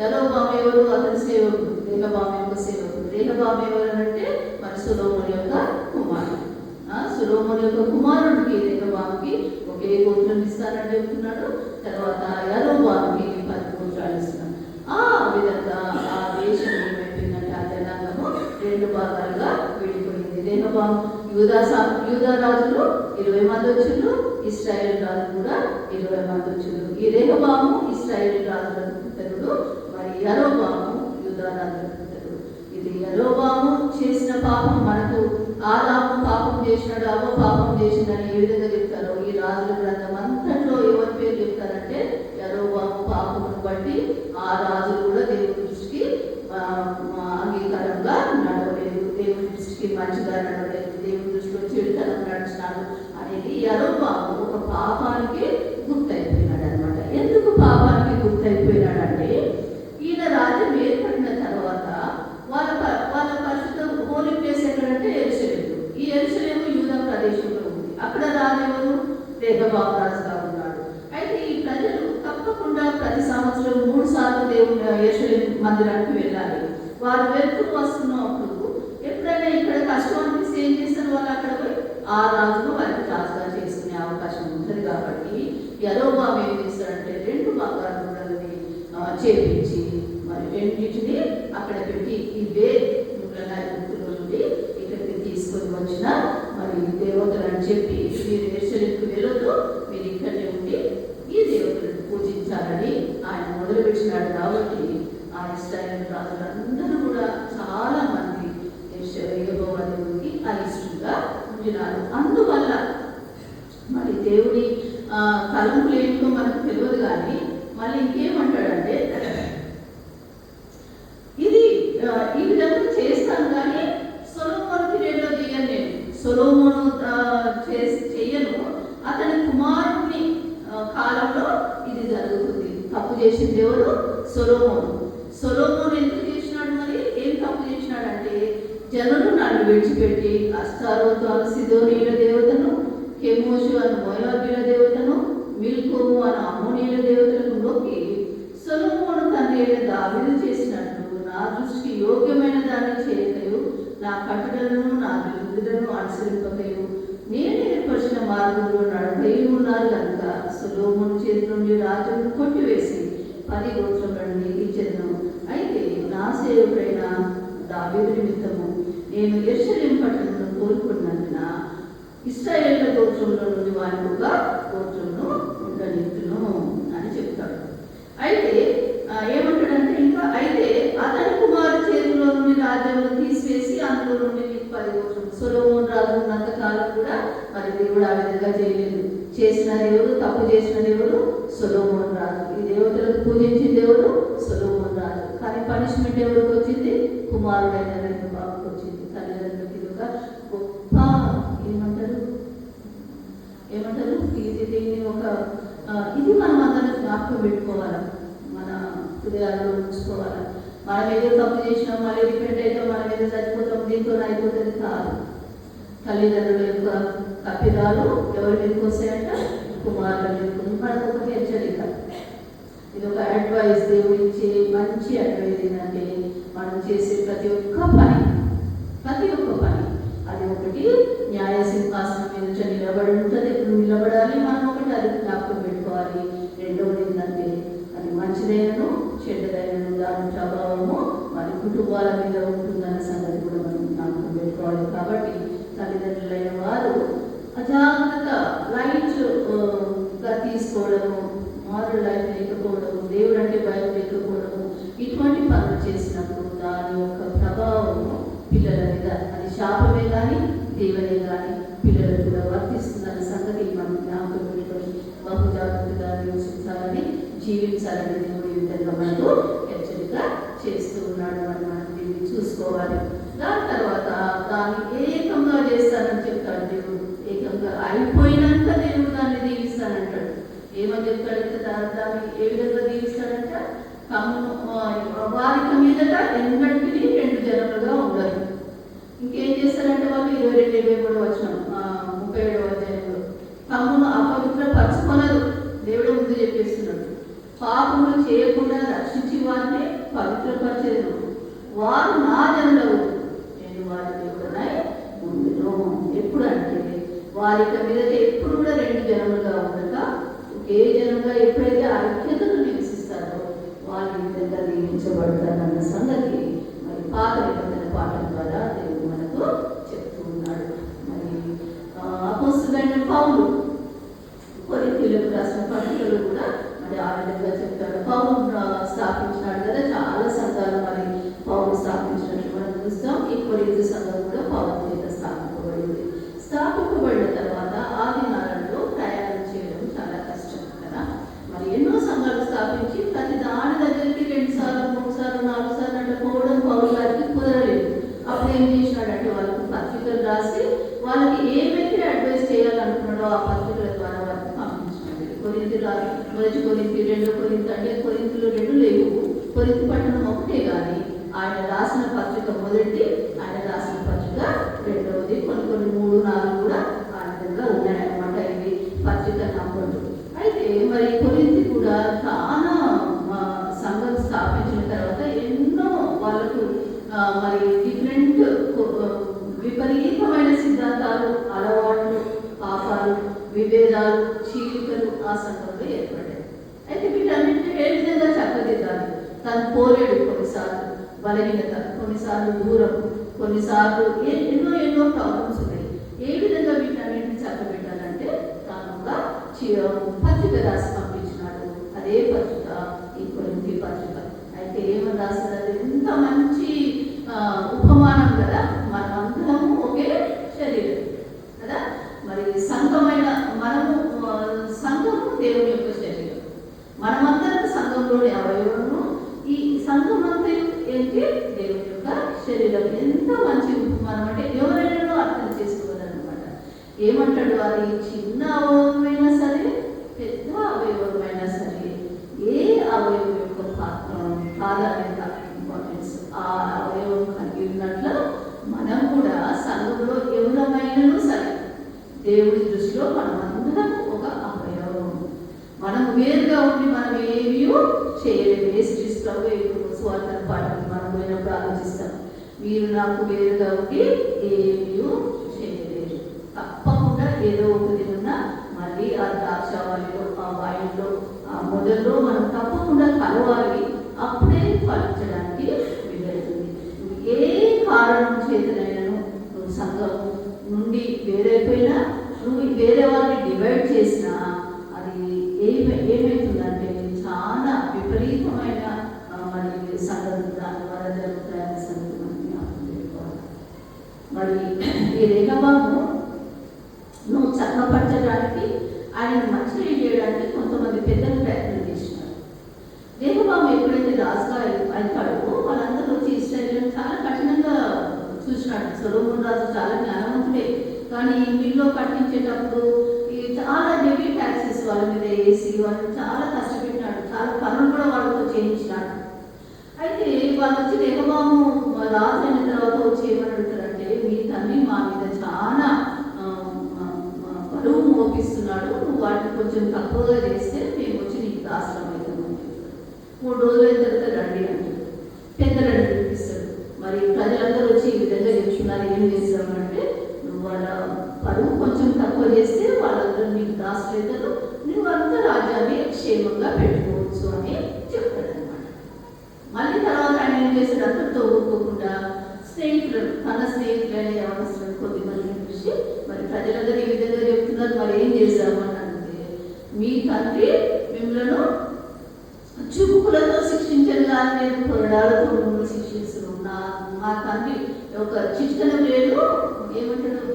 యారోబాము ఎవరు, అతని సేవకుడు. రేహబాము యొక్క సేవకుడు. రేహబాము ఎవరు అంటే మరి సొలొమోను యొక్క కుమారుడు. సొలొమోను యొక్క కుమారుడికి రేహబాముకి ఒకే గోత్రం ఇస్తానని చెప్తున్నాడు. తర్వాత యారోబాముకి 10 గోత్రాలు ఇస్తున్నాడు. ఆ విధంగా ఆ దేశం ఏమైపోయిందంటే ఆ జనాంగము రెండు భాగాలుగా విడిపోయింది. రేహబాము యూదా రాజులు 20 మంది వచ్చిండ్రు, ఇశ్రాయేలు రాజులు కూడా 20 మంది వచ్చిండ్రు. ఈ రేహబాము ఇశ్రాయేలు రాజులకు పుత్రుడు, మరి యరొబాము యూదా రాజులకు పుత్రుడు. ఇది యరొబాము చేసిన పాపం మనకు ఆదాము పాపం చేసినాడు, అవ్వ పాపం చేసిందని ఏ విధంగా చెప్తారో ఈ రాజుల గ్రంథం అంతట్లో ఎవరి పేరు చెప్తారంటే యరొబాము పాపమును బట్టి ఆ రాజులు కూడా దేవుని దృష్టికి అంగీకారంగా నడవలేదు, దేవుని దృష్టికి మంచిగా నడవలేదు, దేవుని దృష్టిలో చెడుతనం నడిచినాడు అనేది యరొబాము ఒక పాపానికి గుర్తయిపోయినాడు అనమాట. ఎందుకు పాపానికి గుర్తయిపోయినాడు అంటే ఈయన రాజ్యం ఏర్పడిన తర్వాత వాళ్ళ పరిశుద్ధ హోలీ ప్లేస్ ఎక్కడంటే యెరూషలేము. ఈ యెరూషలేము యూదా ప్రదేశంలో ఉంది. అక్కడ రాజు ఎవరు, రేహబాము రాజుగా ఉన్నాడు. అయితే ఈ ప్రజలు తప్పకుండా ప్రతి సంవత్సరం 3 సార్లు దేవుని యెరూషలేము మందిరానికి వెళ్ళాలి. వారు వెళ్తూ వస్తున్నప్పుడు ఎప్పుడైనా ఇక్కడ కష్టం అనిపిస్తే ఏం చేస్తారు, వాళ్ళు అక్కడ పోయి ఆ రాజును వారికి రాజుగా చేసుకునే అవకాశం ఉంటుంది. కాబట్టి యరొబాము ఏం చేస్తాడంటే 2 భాగాలను చేపించి మరి రెండింటిని అక్కడ పెట్టి ఇవే గుర్తుల నుండి ఇక్కడికి తీసుకొని వచ్చిన మరి దేవతలు అని చెప్పి మీరు యెరూషలేముకు వెళ్ళొద్దు, మీరు ఇక్కడే ఉండి ఈ దేవతలను పూజించాలని ఆయన మొదలుపెట్టినాడు. కాబట్టి ఆ ఇశ్రాయేలు రాజులందరూ కూడా చాలా మంది యెహోవా దేవునికి అయిష్టంగా ఉండినారు. అందువల్ల మరి దేవుడి తలంపులు ఏంటో మనకు తెలియదు. కానీ మళ్ళీ ఇంకేమంటాడంటే ఇది ఈ విధంగా చేస్తాను కానీ సొలొమోను పీరియడ్లో దిగను, నేను సొలొమోను చెయ్యను, అతని కుమారుని కాలంలో ఇది జరుగుతుంది. తప్పు చేసింది ఎవరు, సొలొమోను ఎందుకు చేసినాడు, మరి ఏం తప్పు చేసినాడంటే జనులు నన్ను విడిచిపెట్టి అస్తారోతు అను సిదోనీయుల దేవతను, కెమోషు అను మోయాబీల దేవతను, మిల్కోము అను అమ్మోనీయుల దేవతలకు మొక్కి సొలొమోను తండ్రి దావీదు చేసినట్లు నా దృష్టికి యోగ్యమైన దాన్ని చేయకయు, నా కట్టడలను నా విధులను అనుసరింపకయు, నేను ఏర్పరిచిన మార్గంలో నడవకయు ఉన్నారు కనుక సొలొమోను చేతి నుండి రాజును కొట్టివేసి 10 గోత్రములను నీకు ఇచ్చెదను. అయితే నా సేవకుడైన దావీదు నిమిత్తము నేను యెరూషలేము పట్టణంలో కోరుకున్నందున ఇశ్రాయేలు గోత్రంలో నుండి వారికి ఒక గోత్రంను ఉండనిత్తును అని చెప్తాడు. అయితే ఏమంటాడంటే ఇంకా అయితే అతని కుమారు చేతిలో నుండి రాజ్యంలో తీసివేసి అందులో నుండి మీకు 10 గోత్రములు. సొలొమోను రాజు ఉన్నంత కాలం కూడా మరి దేవుడు ఆ విధంగా చేయలేదు. చేసినది ఎవరు? తప్పు చేసినది ఎవరు? సొలొమోను రాజు. ఈ దేవతలకు పూజించింది ఎవరు? సొలొమోను రాజు. కానీ పనిష్మెంట్ ఎవరికి వచ్చింది? కుమారుడైన రెహబాముకు వచ్చింది. తల్లిదండ్రులకి ఇది ఒక గొప్ప ఏమంటారు దీన్ని ఒక ఇది మనం అందరం జ్ఞాపకం పెట్టుకోవాలి, మన హృదయాల్లో ఉంచుకోవాలి. మనం ఏదో తప్పు చేసినాం, మళ్ళీ రిపెంట్ అయితే మనం ఏదో చచ్చిపోతాం, దీంతో అయిపోతుంది కాదు. తల్లిదండ్రుల యొక్క తప్పిదాలు ఎవరి మీదకి వస్తాయంట? కుమారుల మీదకి. మనకు ఒక హెచ్చరిక, ఇది ఒక అడ్వైస్, దేవుడు ఇచ్చే మంచి అడ్వైస్ ఏంటంటే మనం చేసే ప్రతి ఒక్క పని అది ఒకటి న్యాయ సింహాసనం మీద నిలబడి ఉంటుంది. ఎప్పుడు నిలబడాలి మనం ఒకటి అది జ్ఞాపకం పెట్టుకోవాలి. రెండవది ఏంటంటే అది మంచిదైనను చెడ్డదైనను దాని ప్రభావము మరి కుటుంబాల మీద ఉంటుందన్న సంగతి కూడా మనం జ్ఞాపకం పెట్టుకోవాలి. కాబట్టి తల్లిదండ్రులైన వారు అజాగ్రత్త లైట్గా తీసుకోవడము, మారల్ లైఫ్ లేకపోవడము, దేవుడు అంటే భయం లేకపోవడము, ఇటువంటి పనులు చేసినప్పుడు దాని యొక్క ప్రభావము పిల్లల మీద అది శాపమే కానీ దేవుడే కానీ పిల్లలకు కూడా వర్తిస్తుందన్న సంగతి మనం జ్ఞాపకం పెట్టుకొని బహు జాగ్రత్తగా నివసించాలని, జీవించాలని దేవుడు ఈ విధంగా మనకు హెచ్చరిక చేస్తూ ఉన్నాడు. మనం దీన్ని చూసుకోవాలి. దాని తర్వాత దాన్ని ఏకంగా చేస్తానని చెప్తాడు దేవుడు. ఏకంగా అయిపోయినాక దేవుడు దాన్ని దీవిస్తానంటాడు. ఏమని చెప్తాడంటే దాన్ని ఏ విధంగా దీవిస్తాడంట? వారికి మీదట ఎన్నటికీ 2 జనములుగా ఉండరు. ఇంకేం చేస్తారంటే వాళ్ళు 22-23 వచనం 37వ అధ్యాయంలో తమను అపవిత్రపరచుకొనరు. దేవుడు ముందు చెప్పేస్తున్నాడు. పాపములు చేయకుండా రక్షించి వారిని పవిత్రపరచెదను. వారు నా జనులు, నేను వారి దేవుడనై ఉండును. ఎప్పుడు అంటే వారికి మీద ఎప్పుడు కూడా 2 జనములుగా ఉండగా ఒకే జనంగా ఎప్పుడైతే ఐక్యతను నివసిస్తారో వాళ్ళు ఈ విధంగా దీవించబడతారన్న సంగతి మరి పాత నిబంధన పాఠం ద్వారా దేవుడు మనకు చెప్తూ ఉన్నాడు. మరి అపోస్తలుడైన పౌలు కొరింథీయులకు రాసిన పత్రికలు కూడా మరి ఆ విధంగా చెప్తాడు. పౌలు స్థాపించినాడు కదా చాలా సంఘాలు, మరి పౌలు స్థాపించినట్లు మనం చూస్తాం. ఈ కొరింథీ సంఘం కూడా పౌలు చేత స్థాపింపబడింది. స్థాపింపబడిన తర్వాత ఆ దినాలలో ప్రయాణం చేయడం చాలా కష్టం కదా. మరి ఎన్నో సంఘాలు స్థాపించి ప్రతి దాని దగ్గరికి 2 సార్లు 3 సార్లు 4 సార్లు అంటే పోవడం పౌలు గారికి కుదరలేదు. అప్పుడు ఏం చేసినాడంటే వాళ్ళకి పత్రికలు రాసి వాళ్ళకి ఏమైతే అడ్వైస్ చేయాలనుకున్నాడో ఆ పత్రికల ద్వారా వాళ్ళకి పంపించినాడు. కొరింథీ మొదటి కొరింథీ, 2 కొరింథీ అంటే కొరింథీలో 2 లేవు, కొరింథీ పట్టణం ఒకటే. కానీ ఆయన రాసిన పత్రిక మొదటి, ఆయన రాసిన పత్రిక రెండవది, కొన్ని 3, 4 కూడా ఆ విధంగా ఉన్నాయన్నమాట. ఇది పత్రిక నంబర్లు. అయితే మరి కొరింథీ కూడా చాలా సంఘం స్థాపించిన తర్వాత ఎన్నో వాళ్ళకు మరి డిఫరెంట్ విపరీతమైన సిద్ధాంతాలు, అలవాట్లు, పాపాలు, విభేదాలు, చీలికలు ఆ సంఘంలో ఏర్పడ్డాయి. అయితే వీటన్నింటినీ ఏ విధంగా చక్కదిద్దాలి? తను పోలేడు, కొన్నిసార్లు బలహీనత, కొన్నిసార్లు దూరం, కొన్నిసార్లు ఎన్నో ప్రాబ్లమ్స్ ఉన్నాయి. ఏ విధంగా వీటన్నింటినీ చక్కబెట్టాలంటే తాను ఒక పత్రిక రాసి పంపించినాడు. అదే పత్రిక ఈ కొరింథీ పత్రిక. అయితే ఏమని రాశారు? అది ఎంత మంచి ఉపమానం కదా. మనమందరము ఒకే శరీరం కదా. మరి సంఘమైన మనము, సంఘము దేవుని యొక్క శరీరం, మనమందరం సంఘంలోని అవయవము. ఈ సంఘం అంతా ఏంటి? దేవుని యొక్క శరీరం. ఎంత మంచి ఉపమానం అంటే ఎవరైనా అర్థం చేసుకోవాలన్నమాట. ఏమంటాడు? అది చిన్న అవయవమైనా సరే, పెద్ద అవయవమైనా సరే, ఏ అవయవం యొక్క ప్రాధాన్యత, ఇంపార్టెన్స్ ఆ అవయవం కలిగి ఉన్నట్లు మనం కూడా సంఘంలో ఎవరమైనా సరే దేవుడి దృష్టిలో మనమందరం ఒక అవయవం. మనం వేరుగా ఉండి మనం ఏమీ చేయలేము. ఏసుక్రీస్తులో ఇప్పుడు స్వార్థ పాఠం మనం పోయినప్పుడు ఆలోచిస్తాం. మీరు నాకు వేరుగా ఉండి ఏమీ చేయలేరు. తప్పకుండా ఏదో ఒక దిన మళ్ళీ ఆ ద్రాక్షావళిలో, ఆ వాయుల్లో, ఆ మొదల్లో మనం తప్పకుండా కలవాలి. అప్పుడే ఫలించడానికి వీలవుతుంది. ఏ కారణం చేతనైనా నువ్వు సంఘం నుండి వేరైపోయినా మరి ఈ రెహబాము నువ్వు చక్కపరచడానికి ఆయన మంచిగా చేయడానికి కొంతమంది పెద్దలు ప్రయత్నం చేసినారు. రెహబాము ఎప్పుడైతే రాజుగా అవుతాడో వాళ్ళందరూ వచ్చి ఇశ్రాయేలును చాలా కఠినంగా చూసినాడు. సొలొమోను రాజు చాలా జ్ఞానవంతుడే, కానీ మిల్లో కట్టించేటప్పుడు చాలా హెవీ ట్యాక్సెస్ వాళ్ళ మీద వేసి వాళ్ళు చాలా కష్టపెట్టినాడు. చాలా పనులు కూడా వాళ్ళతో చేయించినాడు. అయితే వాళ్ళు వచ్చి రెహబాము రాజు అయిన తర్వాత వచ్చి ఏమని అడుగుతారంటే, మీ తండ్రి మా మీద చాలా బరువు మోపిస్తున్నాడు, నువ్వు వాటిని కొంచెం తక్కువగా చేస్తే మేము వచ్చి నీకు దాసరం అవుతామని చెప్తాడు. 3 రోజులు అయిన తర్వాత రండి అంటే పెద్దలను పిలిపిస్తాడు. మరి ప్రజలందరూ వచ్చి ఈ విధంగా చెప్తున్నారు, ఏం చేస్తామంటే నువ్వు వాళ్ళ బరువు కొంచెం తక్కువ చేస్తే వాళ్ళందరూ నీకు దాసులు అవుతారు, నువ్వు అంత రాజ్యాన్ని క్షేమంగా పెట్టుకోవచ్చు అని చెప్తాడు అనమాట. మళ్ళీ తర్వాత ఆయన ఏం చేశాడు, అందరితో ఊరుకోకుండా తన స్నేహితులైన యవనస్తులను కొద్దిమందిని పిలిచి, మరి ప్రజలందరూ ఈ విధంగా చెప్తున్నారు, మరి ఏం చేశామని అంటే, మీ తండ్రి మిమ్మల్ని చురుకులతో శిక్షించను కానీ నేను కొరడాలతో మిమ్మల్ని శిక్షిస్తున్నా. మా తండ్రి ఒక చిటికెన వేలు ఏమంటాడు,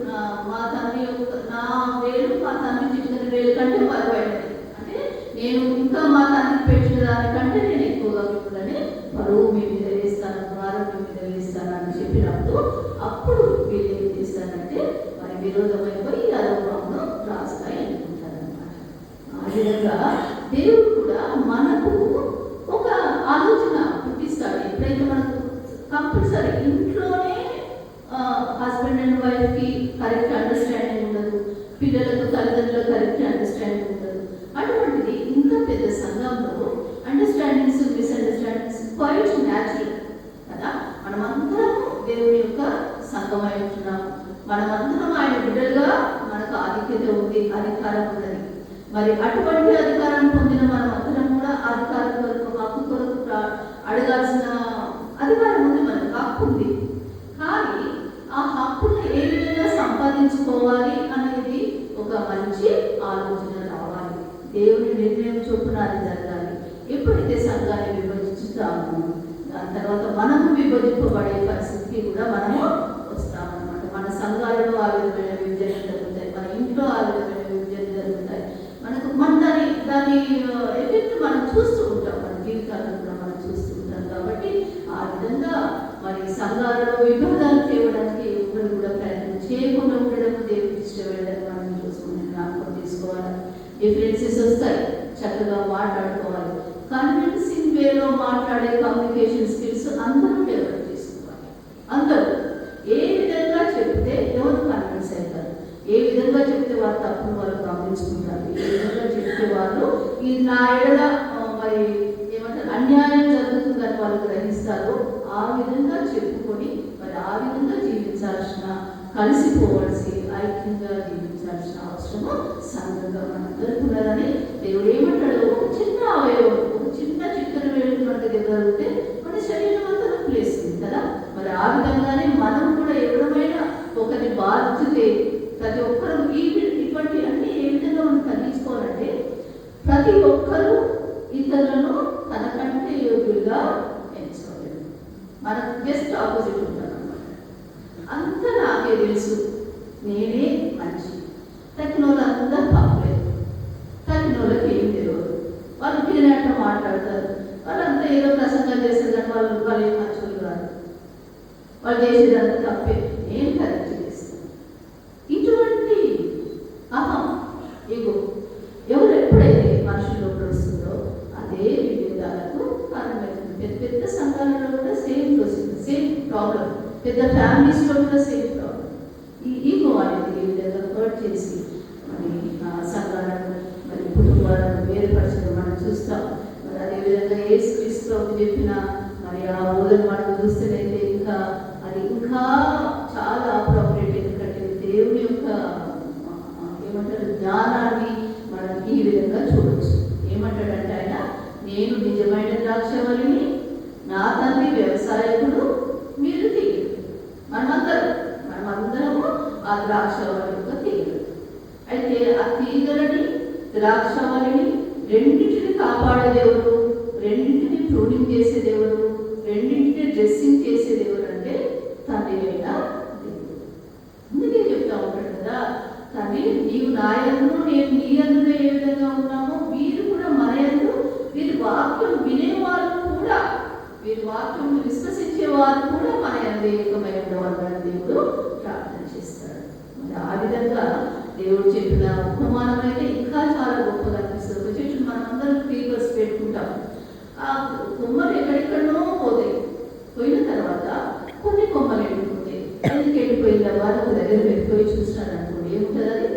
మా తండ్రి నా వేలు మా తండ్రి చిటికెన వేలు కంటే బరువైనది, అంటే నేను ఇంకా మా తండ్రి పెట్టిన దానికంటే నేను ఎక్కువగా మిమ్మల్ని బరువు మీ మీద వేస్తాను, భారం మీ మీద వేస్తాను అని చెప్పినప్పుడు అప్పుడు వీళ్ళు ఏం చేస్తారంటే మరి విరోధమైపోయి యరొబామును రాజుగా ఎన్నుకుంటారనమాట. ఆ విధంగా దేవుడు కూడా మనకు ఒక ఆలోచన పుట్టిస్తాడు. ఎప్పుడైతే మనకు కంపల్సరీ ఇంట్లోనే హస్బెండ్ అండ్ వైఫ్కి కరెక్ట్ అండర్స్టాండింగ్ ఉండదు, పిల్లలకు తల్లిదండ్రులకు కరెక్ట్ అండర్స్టాండింగ్ ఉండదు. అటువంటిది ఇంత పెద్ద సంఘంలో అండర్స్టాండింగ్స్ మిస్అండర్స్టాండింగ్స్ క్వైట్ న్యాచురల్ కదా. మనమందరము దేవుని యొక్క సంఘమై ఉంటున్నాము, మనమందరం ఆయన బిడ్డలుగా మనకు ఆధిక్యత ఉంది, అధికారం ఉన్నది. మరి అటువంటి అధికారం పొందిన మనం అందరం కూడా అధికారం కొరకు హక్కు కొరకు అడగాల్సిన అధికారం ఉంది, మనకు హక్కు ఉంది. కానీ ఆ హక్కును ఏ విధంగా సంపాదించుకోవాలి అనేది ఒక మంచి ఆలోచన రావాలి. దేవుని నిర్ణయం చొప్పున అది జరగాలి. ఎప్పుడైతే సంఘాన్ని విభజించుతామో దాని తర్వాత మనము విభజింపబడే పరిస్థితికి కూడా మనము వస్తామన్నమాట. మన సంఘాలలో ఆ విధమైన విభజన జరుగుతాయి, మన ఇంట్లో ఆ విధమైన విభజన జరుగుతాయి. దాని ఎఫెక్ట్ మనం చూస్తూ ఉంటాం, మన జీవితాల్లో కూడా మనం చూస్తూ ఉంటాం. కాబట్టి ఆ విధంగా మరి సంఘాలలో విభేదాలు తేవడానికి ఎవరు కూడా ప్రయత్నం చేయకుండా ఉండడం దేవుడికి ఇష్టపడడం మనం చూసుకుని జ్ఞాపకం తీసుకోవాలి. డిఫరెన్సెస్ వస్తాయి, చక్కగా మాట్లాడుకోవాలి. కన్విన్సింగ్ వేలో మాట్లాడే కమ్యూనికేషన్ స్కిల్స్ అందరూ డెవలప్ చేసుకోవాలి. అందరూ ఏ విధంగా చెప్తే ఎవరు కన్విన్స్ అవుతారు, ఏ విధంగా చెప్తే వారు తప్పును వాళ్ళు గమనించుకుంటారు, ఏ విధంగా చెప్తే వాళ్ళు ఇది నా ఎడల మరి ఏమంటారు అన్యాయం జరుగుతుందని వాళ్ళు గ్రహిస్తారు. ఆ విధంగా చెప్పుకొని మరి ఆ విధంగా జీవించాల్సిన, కలిసిపోవాల్సి, ఐక్యంగా జీవించాల్సిన అవసరము సంఘంగా మనందరికీ ఉన్నదని దేవుడు ఏమంటాడు, ఒక చిన్న అవయవం, ఒక చిన్న చిక్కన వేలు మనకు దగ్గర మన శరీరం అంతా ప్లేస్ ఉంది కదా. మరి ఆ విధంగానే మనం కూడా ఎవరమైనా ఒకరిని బాధితే ప్రతి ఒక్కరు ఇటువంటి అన్ని ఏ విధంగా మనం తగ్గించుకోవాలంటే ప్రతి ఒక్కరూ ఇతరులను తనకంటే యోగ్యులుగా ఎంచుకోలేదు. మనకు జస్ట్ ఆపోజిట్ ఉంటారు అన్నమాట. అంతా నాకే తెలుసు, నేనే మంచి, తగిన వాళ్ళంతా పాపలేదు, తగిన వాళ్ళకి ఏం తెలియదు, వాళ్ళు తినేట మాట్లాడతారు, వాళ్ళంతా ఏదో ప్రసంగం చేస్తారు కానీ వాళ్ళు ఏం మంచులు కాదు, వాళ్ళు చేసేదంతా తప్పే, ఏం కరెక్ట్ చేస్తారు. ఇటువంటి అహం ఇగో ఎవరు ఎప్పుడైతే మనుషుల్లో వస్తుందో అదే విభేదాలకు కారణమవుతుంది. పెద్ద పెద్ద సంఘాలలో కూడా సేమ్ వస్తుంది, సేమ్ ప్రాబ్లం. పెద్ద ఫ్యామిలీస్లో కూడా సేమ్ ప్రాబ్లం. ఈ ఈగో అనేది ఈ విధంగా హర్ట్ చేసి మరి సంఘాలను మరి కుటుంబాలను వేరుపరచడం మనం చూస్తాం. మరి అదేవిధంగా యేసుక్రీస్తు చెప్పిన మరి ఆ బోధన మనం చూస్తేనైతే అది ఇంకా చాలా అప్రోప్రియేట్. ఎందుకంటే దేవుని యొక్క ఏమంటారు జ్ఞానాన్ని మనం ఈ విధంగా చూడవచ్చు. ఏమంటాడంటే ఆయన, నేను నిజమైన ద్రాక్షవల్లిని, నా తండ్రి వ్యవసాయకుడు, మీరు తీగలు. మనమందరము ఆ ద్రాక్షవల్లి యొక్క తీగలు. అయితే ఆ తీగలని ద్రాక్షవల్లిని రెండింటిని కాపాడేదేవరు, రెండింటిని ప్రూనింగ్ చేసేదేవరు, రెండింటిని డ్రెస్సింగ్ చేసేదేవరు అంటే తండ్రి అయిన దేవుడు. సినిమాలో అయితే ఇంకా చాలా గొప్పగా అనిపిస్తుంది. ఒక చెట్టు మనం అందరం క్రీపర్స్ పెట్టుకుంటాం, ఆ కొమ్మలు ఎక్కడెక్కడో పోతాయి. పోయిన తర్వాత కొన్ని కొమ్మలు ఎండిపోతాయి. ఎందుకు ఎండిపోయిన వాళ్ళు ఒక దగ్గర వెళ్ళిపోయి చూసినారు అనుకోండి, ఏముంటుంది అది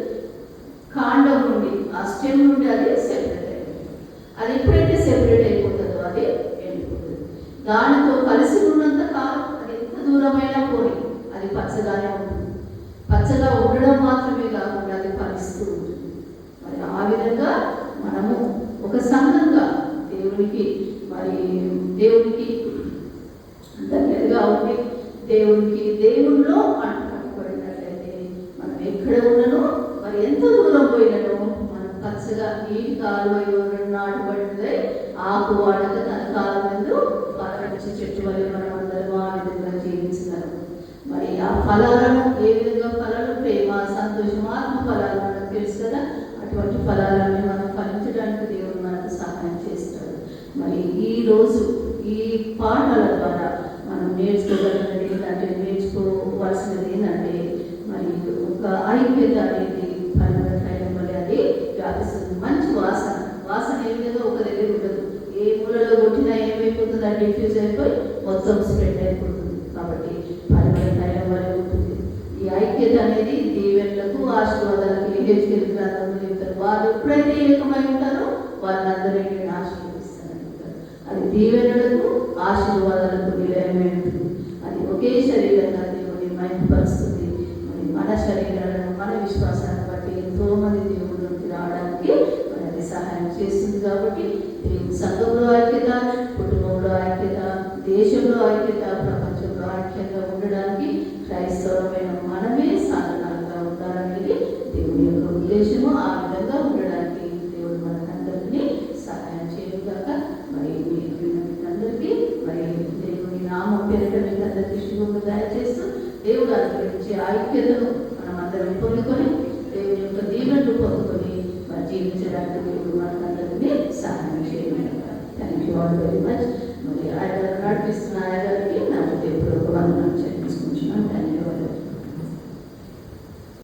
కాండం నుండి, ఆ స్టెమ్ నుండి అది సెపరేట్ అయిపోతుంది. అది ఎప్పుడైతే సెపరేట్ అయిపోతుందో అది ఎండిపోతుంది. దానితో కలిసి ఉన్నంత కాలం అది ఎంత దూరమైనా పోయి అది పచ్చగానే ఉంటుంది. పచ్చగా ఉండడం మాత్రమే కాకుండా అది ఫలిస్తూ ఉంటుంది. మరి ఆ విధంగా మనము ఒక సంఘంగా దేవునికి దగ్గరగా ఉండి దేవునిలో కట్టుబడినట్లయితే మనం ఎక్కడ ఉన్ననో మరి ఎంత దూరం పోయినను మనం పచ్చగా నీటి కాలువలో నాటుబడినదై ఆకు వాడక తన కాలమందు ఫలమిచ్చే చెట్టు వల్ల మనం అందరం ఆ విధంగా జీవించినారు. మరి ఆ ఫలాలను ఏ విధంగా ఫలాలు ప్రేమ, సంతోషం, ఆత్మ ఫలాలు మనకు తెలుసు కదా. అటువంటి ఫలాలను మనం ఫలించడానికి దేవుడు మనకు సహాయం చేస్తాడు. మరి ఈరోజు ఈ పాఠాల ద్వారా మనం నేర్చుకోగలిగినది ఏంటంటే, నేర్చుకోవాల్సినది ఏంటంటే, మరి ఒక ఐక్యత అనేది పరిమళ తైలం వల్ల అది వ్యాపిస్తుంది. మంచి వాసన ఏ విధంగా ఒక దగ్గర ఉండదు. ఏ మూలలో కొట్టినా ఏమైపోతుంది, అది డిఫ్యూజ్ అయిపోయి మొత్తం స్ప్రెడ్ అయిపోతుంది. కాబట్టి పరిమళ తైలం వల్ల ఉంటుంది. ఈ ఐక్యత అనేది దీవెనలకు, ఆశీర్వాదాలకు హెచ్కేల్ గ్రంథంలో చెప్తారు. వారు ఎప్పుడైతే ఏకమై ఉంటారో వాళ్ళందరినీ ఆశీర్వదిస్తారని చెప్తారు. అది దీవెనలకు, ఆశీర్వాదాలకు నిలయమై ఉంటుంది. అది ఒకే శరీరంగా దేవుని మహిమపరుస్తుంది. మరి మన శరీరాలను, మన విశ్వాసాన్ని బట్టి ఎంతో మంది దేవుడిలోకి రావడానికి మనకి సహాయం చేస్తుంది. కాబట్టి సంఘంలో ఐక్యత, కుటుంబంలో ఐక్యత, దేశంలో ఐక్యత, ప్రపంచంలో ఐక్యంగా ఉండడానికి క్రైస్తవమైన మనమే సాధనాలుగా ఉండాలనేది దేవుని యొక్క ఉద్దేశము. ఆ విధంగా ఉండడానికి దేవుడు మనకందరినీ సహాయం చేయగాక. మరి మీకందరికీ మరి దేవుని నామం పేరిట మీకు అందరికీ శుభములు దయచేస్తూ దేవుడు అనుగ్రహించే ఐక్యతను మనం అందరం పొందుకొని దేవుని యొక్క దీవెనలు పొందుకొని మరి జీవించడానికి దేవుడు మనకందరినీ సహాయం చేయగలగాలి. Thank you all very much. మరి ఆయన నడిపిస్తున్న